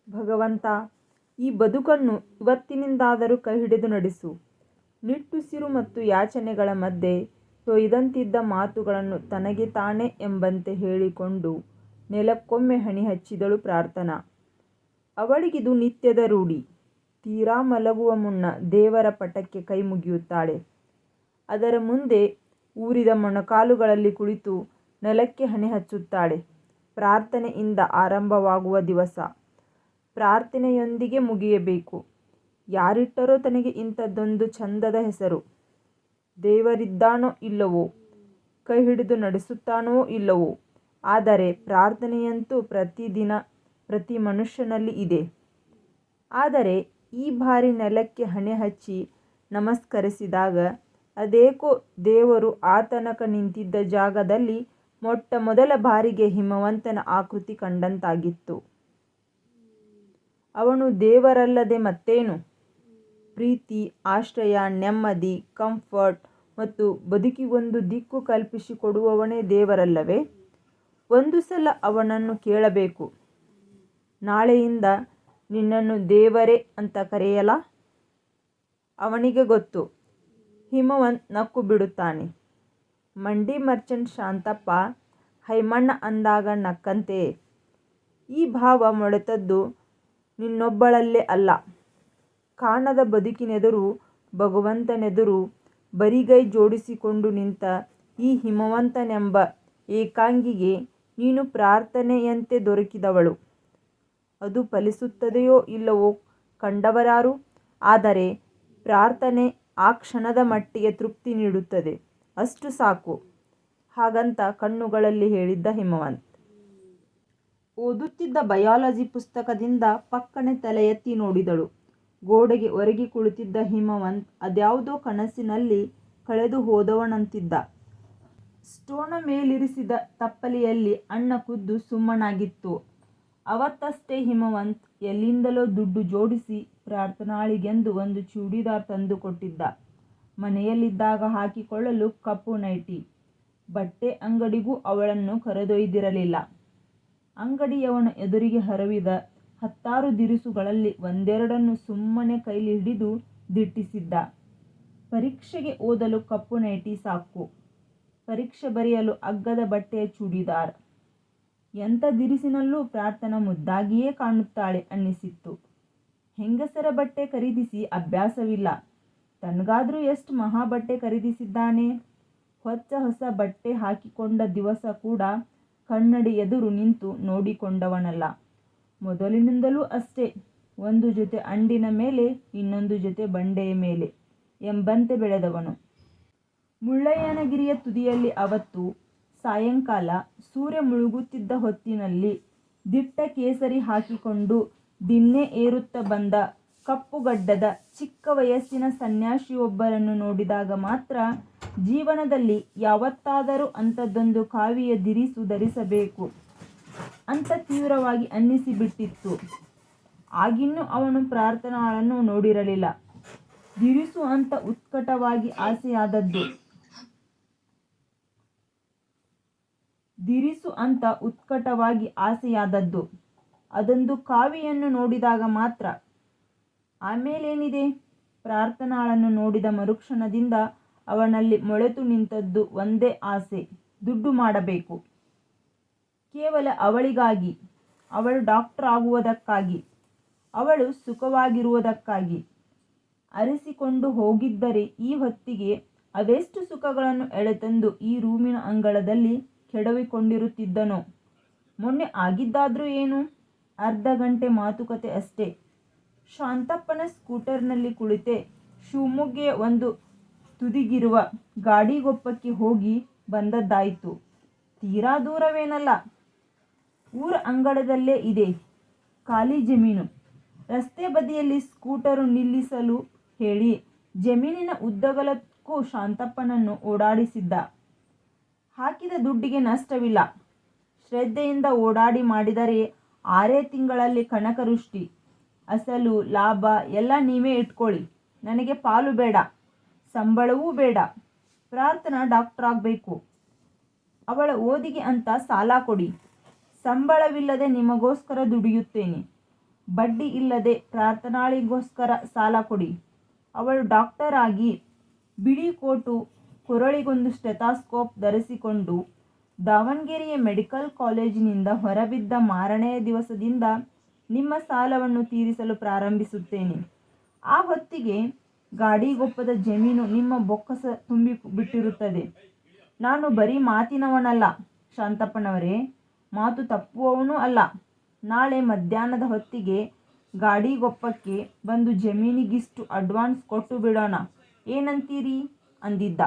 ಭಗವಂತ, ಈ ಬದುಕನ್ನು ಇವತ್ತಿನಿಂದಾದರೂ ಕೈಹಿಡಿದು ನಡೆಸು. ನಿಟ್ಟುಸಿರು ಮತ್ತು ಯಾಚನೆಗಳ ಮಧ್ಯೆ ತೊಯ್ದಂತಿದ್ದ ಮಾತುಗಳನ್ನು ತನಗೆ ತಾನೇ ಎಂಬಂತೆ ಹೇಳಿಕೊಂಡು ನೆಲಕ್ಕೊಮ್ಮೆ ಹಣಿ ಹಚ್ಚಿದಳು ಪ್ರಾರ್ಥನಾ. ಅವಳಿಗಿದು ನಿತ್ಯದ ರೂಢಿ. ತೀರಾ ಮಲಗುವ ಮುನ್ನ ದೇವರ ಪಟಕ್ಕೆ ಕೈ ಮುಗಿಯುತ್ತಾಳೆ. ಅದರ ಮುಂದೆ ಊರಿದ ಮೊಣಕಾಲುಗಳಲ್ಲಿ ಕುಳಿತು ನೆಲಕ್ಕೆ ಹಣೆ ಹಚ್ಚುತ್ತಾಳೆ. ಪ್ರಾರ್ಥನೆಯಿಂದ ಆರಂಭವಾಗುವ ದಿವಸ ಪ್ರಾರ್ಥನೆಯೊಂದಿಗೆ ಮುಗಿಯಬೇಕು. ಯಾರಿಟ್ಟರೋ ತನಗೆ ಇಂಥದ್ದೊಂದು ಚಂದದ ಹೆಸರು? ದೇವರಿದ್ದಾನೋ ಇಲ್ಲವೋ, ಕೈ ಹಿಡಿದು ನಡೆಸುತ್ತಾನೋ ಇಲ್ಲವೋ, ಆದರೆ ಪ್ರಾರ್ಥನೆಯಂತೂ ಪ್ರತಿದಿನ ಪ್ರತಿ ಮನುಷ್ಯನಲ್ಲಿ ಇದೆ. ಆದರೆ ಈ ಬಾರಿ ನೆಲಕ್ಕೆ ಹಣೆ ಹಚ್ಚಿ ನಮಸ್ಕರಿಸಿದಾಗ ಅದೇಕೋ ದೇವರು ಆತನಕ ನಿಂತಿದ್ದ ಜಾಗದಲ್ಲಿ ಮೊಟ್ಟ ಮೊದಲ ಬಾರಿಗೆ ಹಿಮವಂತನ ಆಕೃತಿ ಕಂಡಂತಾಗಿತ್ತು. ಅವನು ದೇವರಲ್ಲದೆ ಮತ್ತೇನು? ಪ್ರೀತಿ, ಆಶ್ರಯ, ನೆಮ್ಮದಿ, ಕಂಫರ್ಟ್ ಮತ್ತು ಬದುಕಿಗೊಂದು ದಿಕ್ಕು ಕಲ್ಪಿಸಿಕೊಡುವವನೇ ದೇವರಲ್ಲವೇ? ಒಂದು ಸಲ ಅವನನ್ನು ಕೇಳಬೇಕು, ನಾಳೆಯಿಂದ ನಿನ್ನನ್ನು ದೇವರೇ ಅಂತ ಕರೆಯಲಾ? ಅವನಿಗೆ ಗೊತ್ತು. ಹಿಮವಂತ್ ನಕ್ಕು ಬಿಡುತ್ತಾನೆ. ಮಂಡಿ ಮರ್ಚೆಂಟ್ ಶಾಂತಪ್ಪ ಹೈಮಣ್ಣ ಅಂದಾಗ ನಕ್ಕಂತೆ. ಈ ಭಾವ ಮೊಳೆತದ್ದು ನಿನ್ನೊಬ್ಬಳಲ್ಲೇ ಅಲ್ಲ. ಕಾಣದ ಬದುಕಿನೆದುರು, ಭಗವಂತನೆದುರು ಬರಿಗೈ ಜೋಡಿಸಿಕೊಂಡು ನಿಂತ ಈ ಹಿಮವಂತನೆಂಬ ಏಕಾಂಗಿಗೆ ನೀನು ಪ್ರಾರ್ಥನೆಯಂತೆ ದೊರಕಿದವಳು. ಅದು ಫಲಿಸುತ್ತದೆಯೋ ಇಲ್ಲವೋ ಕಂಡವರಾರು. ಆದರೆ ಪ್ರಾರ್ಥನೆ ಆ ಕ್ಷಣದ ಮಟ್ಟಿಗೆ ತೃಪ್ತಿ ನೀಡುತ್ತದೆ. ಅಷ್ಟು ಸಾಕು. ಹಾಗಂತ ಕಣ್ಣುಗಳಲ್ಲಿ ಹೇಳಿದ್ದ ಹಿಮವಂತ್. ಓದುತ್ತಿದ್ದ ಬಯಾಲಜಿ ಪುಸ್ತಕದಿಂದ ಪಕ್ಕನೆ ತಲೆ ಎತ್ತಿ ನೋಡಿದಳು. ಗೋಡೆಗೆ ಒರಗಿ ಕುಳಿತಿದ್ದ ಹಿಮವಂತ್ ಅದ್ಯಾವುದೋ ಕನಸಿನಲ್ಲಿ ಕಳೆದು ಹೋದವನಂತಿದ್ದ. ಸ್ಟೋನ ಮೇಲಿರಿಸಿದ ತಪ್ಪಲೆಯಲ್ಲಿ ಅನ್ನ ಕುದ್ದು ಸುಮ್ಮನಾಗಿತ್ತು. ಅವತ್ತಷ್ಟೇ ಹಿಮವಂತ್ ಎಲ್ಲಿಂದಲೋ ದುಡ್ಡು ಜೋಡಿಸಿ ಪ್ರಾರ್ಥನಾಳಿಗೆಂದು ಒಂದು ಚೂಡಿದಾರ್ ತಂದು ಕೊಟ್ಟಿದ್ದ. ಮನೆಯಲ್ಲಿದ್ದಾಗ ಹಾಕಿಕೊಳ್ಳಲು ಕಪ್ಪು ನೈಟಿ. ಬಟ್ಟೆ ಅಂಗಡಿಗೂ ಅವಳನ್ನು ಕರೆದೊಯ್ದಿರಲಿಲ್ಲ. ಅಂಗಡಿಯವನ ಎದುರಿಗೆ ಹರವಿದ 10 ದಿರಿಸುಗಳಲ್ಲಿ ಒಂದೆರಡನ್ನು ಸುಮ್ಮನೆ ಕೈಲಿ ಹಿಡಿದು ದಿಟ್ಟಿಸಿದ್ದ. ಪರೀಕ್ಷೆಗೆ ಓದಲು ಕಪ್ಪು ನೈಟಿ ಸಾಕು, ಪರೀಕ್ಷೆ ಬರೆಯಲು ಅಗ್ಗದ ಬಟ್ಟೆಯ ಚೂಡಿದಾರ್. ಎಂಥ ದಿರಿಸಿನಲ್ಲೂ ಪ್ರಾರ್ಥನಾ ಮುದ್ದಾಗಿಯೇ ಕಾಣುತ್ತಾಳೆ ಅನ್ನಿಸಿತ್ತು. ಹೆಂಗಸರ ಬಟ್ಟೆ ಖರೀದಿಸಿ ಅಭ್ಯಾಸವಿಲ್ಲ. ತನಗಾದ್ರೂ ಎಷ್ಟು ಮಹಾ ಬಟ್ಟೆ ಖರೀದಿಸಿದ್ದಾನೆ. ಹೊಸ ಬಟ್ಟೆ ಹಾಕಿಕೊಂಡ ದಿವಸ ಕೂಡ ಕನ್ನಡಿ ಎದುರು ನಿಂತು ನೋಡಿಕೊಂಡವನಲ್ಲ. ಮೊದಲಿನಿಂದಲೂ ಅಷ್ಟೇ, ಒಂದು ಜೊತೆ ಅಂಡಿನ ಮೇಲೆ ಇನ್ನೊಂದು ಜೊತೆ ಬಂಡೆಯ ಮೇಲೆ ಎಂಬಂತೆ ಬೆಳೆದವನು. ಮುಳ್ಳಯ್ಯನಗಿರಿಯ ತುದಿಯಲ್ಲಿ ಅವತ್ತು ಸಾಯಂಕಾಲ ಸೂರ್ಯ ಮುಳುಗುತ್ತಿದ್ದ ಹೊತ್ತಿನಲ್ಲಿ ದಿಟ್ಟ ಕೇಸರಿ ಹಾಕಿಕೊಂಡು ದಿಣ್ಣೆ ಏರುತ್ತಾ ಬಂದ ಕಪ್ಪುಗಡ್ಡದ ಚಿಕ್ಕ ವಯಸ್ಸಿನ ಸನ್ಯಾಸಿಯೊಬ್ಬರನ್ನು ನೋಡಿದಾಗ ಮಾತ್ರ ಜೀವನದಲ್ಲಿ ಯಾವತ್ತಾದರೂ ಅಂಥದ್ದೊಂದು ಕಾವಿಯ ದಿರಿಸು ಧರಿಸಬೇಕು ಅಂತ ತೀವ್ರವಾಗಿ ಅನ್ನಿಸಿಬಿಟ್ಟಿತ್ತು. ಆಗಿನ್ನೂ ಅವನು ಪ್ರಾರ್ಥನಾಳನ್ನು ನೋಡಿರಲಿಲ್ಲ. ದಿರಿಸು ಅಂತ ಉತ್ಕಟವಾಗಿ ಆಸೆಯಾದದ್ದು ಅದೊಂದು ಕಾವಿಯನ್ನು ನೋಡಿದಾಗ ಮಾತ್ರ. ಆಮೇಲೇನಿದೆ? ಪ್ರಾರ್ಥನಾಳನ್ನು ನೋಡಿದ ಮರುಕ್ಷಣದಿಂದ ಅವನಲ್ಲಿ ಮೊಳೆತು ನಿಂತದ್ದು ಒಂದೇ ಆಸೆ, ದುಡ್ಡು ಮಾಡಬೇಕು. ಕೇವಲ ಅವಳಿಗಾಗಿ, ಅವಳು ಡಾಕ್ಟರ್ ಆಗುವುದಕ್ಕಾಗಿ, ಅವಳು ಸುಖವಾಗಿರುವುದಕ್ಕಾಗಿ. ಅರಸಿಕೊಂಡು ಹೋಗಿದ್ದರೆ ಈ ಹೊತ್ತಿಗೆ ಅವೆಷ್ಟು ಸುಖಗಳನ್ನು ಎಳೆತಂದು ಈ ರೂಮಿನ ಅಂಗಳದಲ್ಲಿ ಕೆಡವಿಕೊಂಡಿರುತ್ತಿದ್ದನೋ. ಮೊನ್ನೆ ಆಗಿದ್ದಾದ್ರೂ ಏನು? ಅರ್ಧ ಗಂಟೆ ಮಾತುಕತೆ ಅಷ್ಟೇ. ಶಾಂತಪ್ಪನ ಸ್ಕೂಟರ್ನಲ್ಲಿ ಕುಳಿತೆ ಶಿವಮೊಗ್ಗೆಯ ಒಂದು ತುದಿಗಿರುವ ಗಾಡಿಗೊಪ್ಪಕ್ಕೆ ಹೋಗಿ ಬಂದದ್ದಾಯಿತು. ತೀರಾ ದೂರವೇನಲ್ಲ. ಊರ ಅಂಗಳದಲ್ಲೇ ಇದೆ ಖಾಲಿ ಜಮೀನು. ರಸ್ತೆ ಬದಿಯಲ್ಲಿ ಸ್ಕೂಟರು ನಿಲ್ಲಿಸಲು ಹೇಳಿ ಜಮೀನಿನ ಉದ್ದಗಲಕ್ಕೂ ಶಾಂತಪ್ಪನನ್ನು ಓಡಾಡಿಸಿದ್ದ. ಹಾಕಿದ ದುಡ್ಡಿಗೆ ನಷ್ಟವಿಲ್ಲ. ಶ್ರದ್ಧೆಯಿಂದ ಓಡಾಡಿ ಮಾಡಿದರೆ 6 ತಿಂಗಳಲ್ಲಿ ಕನಕವೃಷ್ಟಿ. ಅಸಲು ಲಾಭ ಎಲ್ಲ ನೀವೇ ಇಟ್ಕೊಳ್ಳಿ. ನನಗೆ ಪಾಲು ಬೇಡ, ಸಂಬಳವೂ ಬೇಡ. ಪ್ರಾರ್ಥನಾ ಡಾಕ್ಟರ್ ಆಗಬೇಕು. ಅವಳ ಓದಿಗೆ ಅಂತ ಸಾಲ ಕೊಡಿ. ಸಂಬಳವಿಲ್ಲದೆ ನಿಮಗೋಸ್ಕರ ದುಡಿಯುತ್ತೇನೆ. ಬಡ್ಡಿ ಇಲ್ಲದೆ ಪ್ರಾರ್ಥನಾಳಿಗೋಸ್ಕರ ಸಾಲ ಕೊಡಿ. ಅವಳು ಡಾಕ್ಟರ್ ಆಗಿ ಬಿಳಿ ಕೋಟು, ಕೊರಳಿಗೊಂದು ಸ್ಟೆಥಾಸ್ಕೋಪ್ ಧರಿಸಿಕೊಂಡು ದಾವಣಗೆರೆಯ ಮೆಡಿಕಲ್ ಕಾಲೇಜಿನಿಂದ ಹೊರಬಿದ್ದ ಮಾರನೆಯ ದಿವಸದಿಂದ ನಿಮ್ಮ ಸಾಲವನ್ನು ತೀರಿಸಲು ಪ್ರಾರಂಭಿಸುತ್ತೇನೆ. ಆ ಹೊತ್ತಿಗೆ ಗಾಡಿಗೊಪ್ಪದ ಜಮೀನು ನಿಮ್ಮ ಬೊಕ್ಕಸ ತುಂಬಿ ಬಿಟ್ಟಿರುತ್ತದೆ. ನಾನು ಬರೀ ಮಾತಿನವನಲ್ಲ ಶಾಂತಪ್ಪನವರೇ, ಮಾತು ತಪ್ಪುವವನೂ ಅಲ್ಲ. ನಾಳೆ ಮಧ್ಯಾಹ್ನದ ಹೊತ್ತಿಗೆ ಗಾಡಿಗೊಪ್ಪಕ್ಕೆ ಬಂದು ಜಮೀನಿಗಿಷ್ಟು ಅಡ್ವಾನ್ಸ್ ಕೊಟ್ಟು ಬಿಡೋಣ, ಏನಂತೀರಿ ಅಂದಿದ್ದ.